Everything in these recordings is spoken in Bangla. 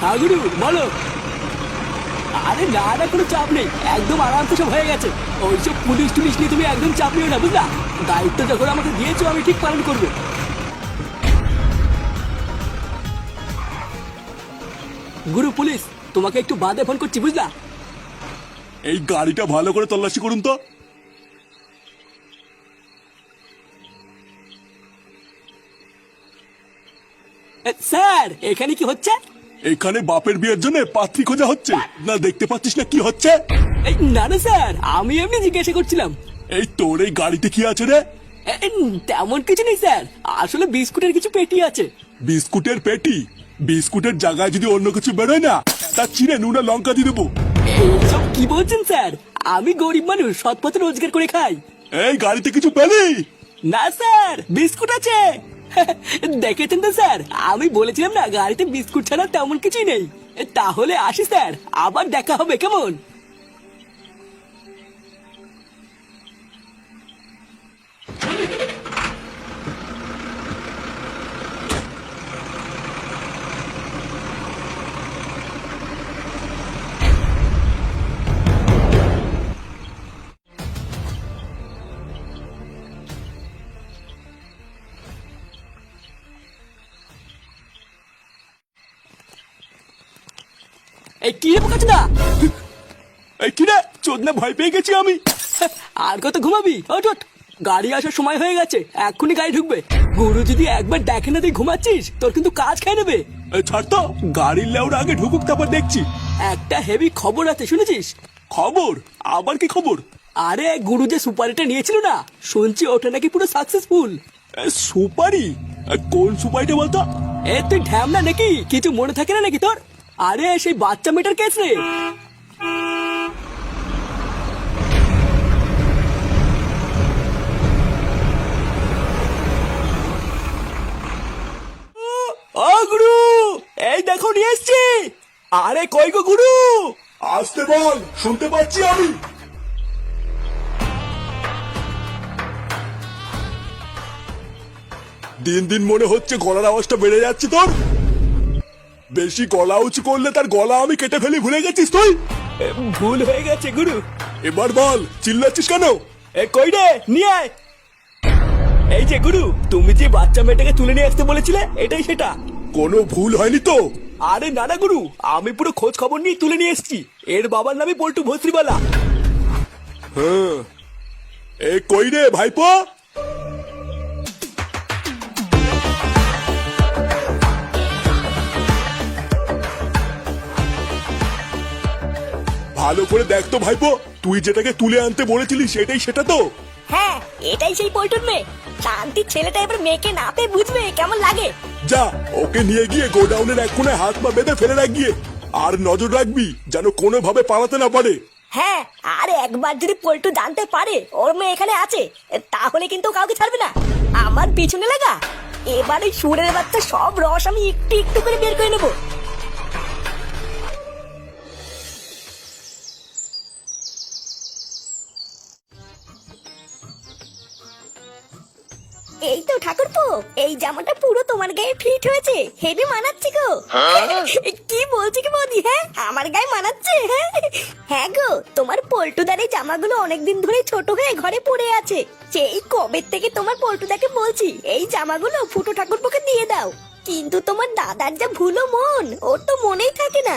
হ্যাঁ গুরু বলো। আরে না না, কোনো চাপ নেই, একদম আরামসে সব হয়ে গেছে। ওইসব পুলিশ টুলিশ নিয়ে তুমি একদম চাপ নিও না, বুঝলা? দায়িত্ব যখন আমাকে দিয়েছো আমি ঠিক পালন করবো। গুরু পুলিশ, তোমাকে একটু বাদে ফোন করছি, বুঝলা? এই গাড়িটা ভালো করে তল্লাশি করুন তো। স্যার এখানে কি হচ্ছে? এখানে বাপের বিয়ের জন্য পাত্রী খোঁজা হচ্ছে না, দেখতে পাচ্ছিস না কি হচ্ছে? এই না না স্যার, আমি এমনি জিজ্ঞাসা করছিলাম। এই তোর এই গাড়িতে কি আছে রে? তেমন কিছু নেই স্যার, আসলে বিস্কুটের কিছু পেটি আছে। বিস্কুটের পেটি? বিস্কুটের জায়গায় যদি অন্য কিছু বেরোয় না, তা চিনে নুনা লঙ্কা দিয়ে দেবো। এইসব কি বলছেন স্যার? আমি গরিব মানুষ, সৎ পথে রোজগার করে খাই। এই গাড়িতে কিছু পেলি? না স্যার, বিস্কুট আছে। দেখেছেন তো স্যার, আমি বলেছিলাম না গাড়িতে বিস্কুট ছাড়া তেমন কিছুই নেই। তাহলে আসি স্যার, আবার দেখা হবে, কেমন? এই কি রে বোকাচোদা? এই কি রে, চোদনা ভয় পেয়ে গেছি আমি। আর কত ঘুমাবি? ওঠ ওঠ, গাড়ি আসার সময় হয়ে গেছে, এক্ষুনি গাড়ি ঢুকবে। গুরু যদি একবার দেখে না তুই ঘুমাচ্ছিস, তোর কিন্তু কাজ খেয়ে নেবে। এই ছাড় তো, গাড়ির লেউর আগে ঢুকুক তারপর দেখছি। একটা হেভি খবর আছে, শুনেছিস? খবর? আবার কি খবর? আরে গুরু যে সুপারিটা নিয়েছিল না, শুনছি ওটা নাকি পুরো সাকসেসফুল। সুপারি? কোন সুপারিটা বলতো? এ তুই ঢ্যামনা নাকি, কিছু মনে থাকে না নাকি তোর? আরে সেই বাচ্চা মেয়েটার কেস রে। ও গুরু, এই দেখো নিয়ে এসছি। আরে কই গো গুরু? আসতে বল, শুনতে পাচ্ছি আমি। দিন দিন মনে হচ্ছে গলার আওয়াজটা বেড়ে যাচ্ছে তোর। বেশি গলা উঁচু করলে তার গলা আমি কেটে ফেলি, ভুলে গেছিস তুই? ভুল হয়ে গেছে গুরু। এবার বল, চিল্লাচ্ছিস কেন? এ কই রে, নিয়ে আয়। এই যে গুরু, তুমি যে বাচ্চা মেয়েটাকে তুলে নিয়ে আসতে বলেছিলে, এটাই সেটা। কোনো ভুল হয়নি তো? আরে না না গুরু, আমি পুরো খোঁজ খবর নিয়ে তুলে নিয়ে এসেছি। এর বাবার নামই পল্টু ভস্ত্রীবালা। হ্যাঁ, এ কই রে ভাইপো? ভালো করে দেখ তো ভাইপো, তুই যেটাকে তুলে আনতে বলেছিলি সেটাই সেটা তো? হ্যাঁ, এটাই সেই পল্টুর মেয়ে। শান্তির ছেলেটা এবার মেয়েকে না পেয়ে বুঝবে কেমন লাগে। যা, ওকে নিয়ে গিয়ে গোডাউনের এক কোণে হাত পা বেঁধে ফেলে রাখ গিয়ে। আর নজর রাখবি যেন কোনোভাবে পালাতে না পারে। হ্যাঁ, আর একবার যদি পল্টু জানতে পারে ওর মেয়ে এখানে আছে, তাহলে কিন্তু ও কাউকে ছাড়বে না। আমার পিছনে লাগা, এবার ওই সুরের বাচ্চা সব রস আমি একটু একটু করে বের করে নেবো। এই তো ঠাকুরপো, এই জামাটা পুরো তোমার গায়ে ফিট হয়েছে, হেভি মানাচ্ছে গো। কি বলছি কি বৌদি? হ্যাঁ, আমার গায়ে মানাচ্ছে। হ্যাঁ হ্যাঁ গো, তোমার পল্টুদার এই জামাগুলো অনেকদিন ধরে ছোট হয়ে ঘরে পড়ে আছে। সেই কবে থেকে তোমার পল্টুদাকে বলছি এই জামাগুলো ফুটো ঠাকুরপোকে দিয়ে দাও, কিন্তু তোমার দাদার যা ভুলো মন, ওর তো মনেই থাকে না।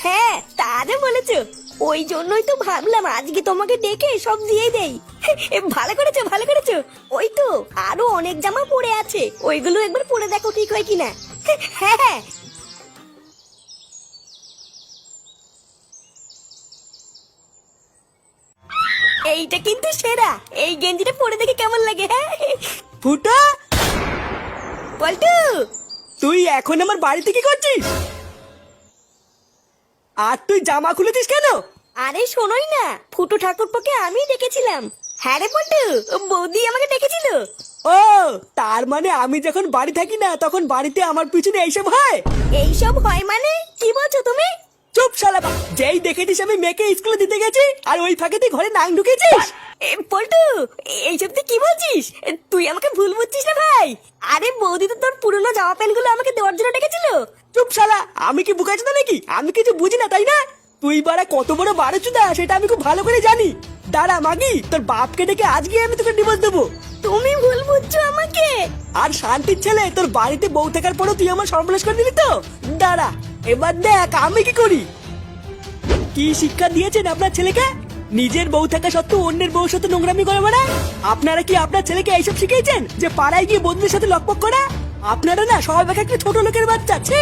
হ্যাঁ, তা যা বলেছো, ওই জন্যই তো ভাবলাম আজকে তোমাকে ডেকে সব দিয়ে দেই। ভালো করেছো, ভালো করেছো। ওই তো আরো অনেক জামা পড়ে আছে, ওইগুলো একবার পরে দেখো ঠিক হয় কিনা। হ্যাঁ, এইটা কিন্তু সেরা। এই গেঞ্জিটা পরে দেখে কেমন লাগে? হ্যাঁ ফুটা, পল্টু, তুই এখন আমার বাড়িতে কি করছিস? আর তুই জামা খুলেছিস কেন? আরে শোনোই না, ফুটো ঠাকুরপোকে আমি ডেকেছিলাম। হ্যাঁ রে পল্টু, বৌদি আমাকে ডেকেছিল। ও, তার মানে আমি যখন বাড়ি থাকি না তখন বাড়িতে আমার পিছনে এইসব হয়? এইসব হয় মানে কি বলছো তুমি? চুপ শালা। যেই দেখেছিস আমি মেয়েকে স্কুলে দিতে গেছি আর ওই ফাঁকে তুই ঘরে নাং ঢুকেছিস। পল্টু, এইসব তুই কি বলছিস? তুই আমাকে ভুল বুঝছিস না ভাই। আরে বৌদি তো তোর পুরনো জামা প্যান্ট গুলো আমাকে দেওয়ার জন্য ডেকেছিল। চুপ শালা, আমি কি বুকাচ্ছি না নাকি? আমি কিছু বুঝি না তাই না? তুই বাড়া কত বড় বারোচুদা সেটা আমি খুব ভালো করে জানি। দাঁড়া মাগি, তোর বাপকে ডেকে আজকে আমি তোকে ডিভোর্স দেবো। তুমি ভুল বুঝছো আমাকে। আর শান্তির ছেলে, তোর বাড়িতে বউ থাকার পরও তুই আমার সর্বনাশ করে দিলি তো। দাঁড়া এবার দেখ আমি কি করি। কি শিক্ষা দিয়েছেন আপনার ছেলেকে? নিজের বউ থাকা সত্ত্বেও অন্যের বউর সাথে নোংরামি করে বেড়ায়। আপনারা কি আপনার ছেলেকে এইসব শিখিয়েছেন যে পাড়ায় গিয়ে বন্ধুদের সাথে লকপক করা? আপনারা না সবাই একটা ছোট লোকের বাচ্চা। ছি,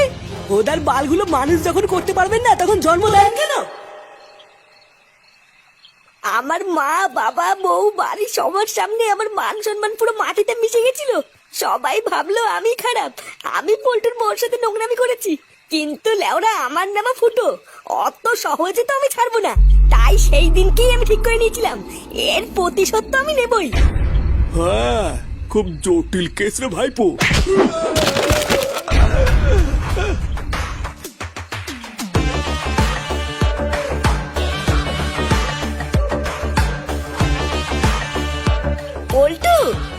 ওদের বালগুলো মানুষ যখন করতে পারবেন না তখন জন্ম দেন কেন? আমার মা বাবা বউ বাড়ির সবার সামনে আমার মান সম্মান পুরো মাটিতে মিশে গেছিল। সবাই ভাবলো আমি খারাপ, আমি পল্টুর বউর সাথে নোংরামি করেছি। কিন্তু লেওরা আমার নামা ফুটো, অত সহজে তো আমি ছাড়বো না। তাই সেই দিনকেই আমি ঠিক করে নিয়েছিলাম এর প্রতিশোধ তো আমি নেবই। হ্যাঁ, খুব জটিল কেস রে ভাইপো। পল্টু,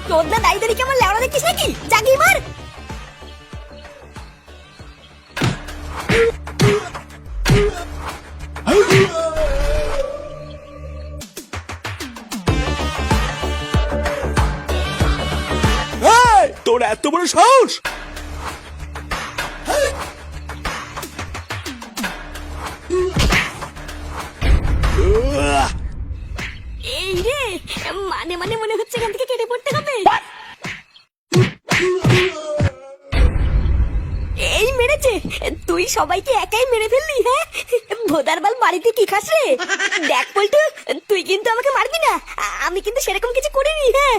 তোর না দায়িত্ব কেমন লেওরা দেখছিস নাকি? জাগি মার। এই, তোর এত বড় সাহস! এই রে, মানে মানে মনে হচ্ছে এখান থেকে কেটে পড়তে হবে। এই মেরেছে, তুই সবাইকে একাই মেরে ফেললি? হ্যাঁ, ভোদার বাল বাড়িতে কি খাস রে? দেখ পল্টু, তুই কিন্তু আমাকে মারবি না। আমি কিন্তু সেরকম কিছু করিনি। হ্যাঁ,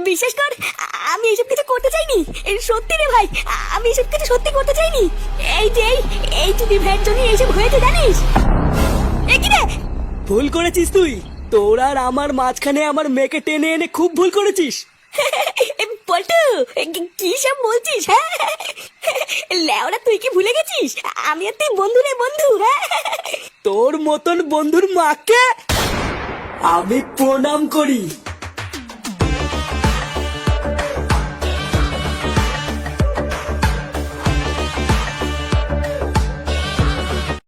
বিশেষ কর আমি এইসব কিছু করতে চাইনি। সত্যি রে ভাই, আমি এইসব কিছু সত্যি করতে চাইনি। এই যে এই চুদি ভাইয়ের জন্য এইসব হয়েছে জানিস? এ কি রে? ভুল করেছিস তুই। তোর আর আমার মাঝখানে আমার মেয়েকে টেনে এনে খুব ভুল করেছিস। পল্টু, কি সব বলছিস? হ্যাঁ, লেওরা তুই কি ভুলে গেছিস আমি আর তুই বন্ধু রে বন্ধু? হ্যাঁ, তোর মতন বন্ধুর মাকে আমি প্রণাম করি।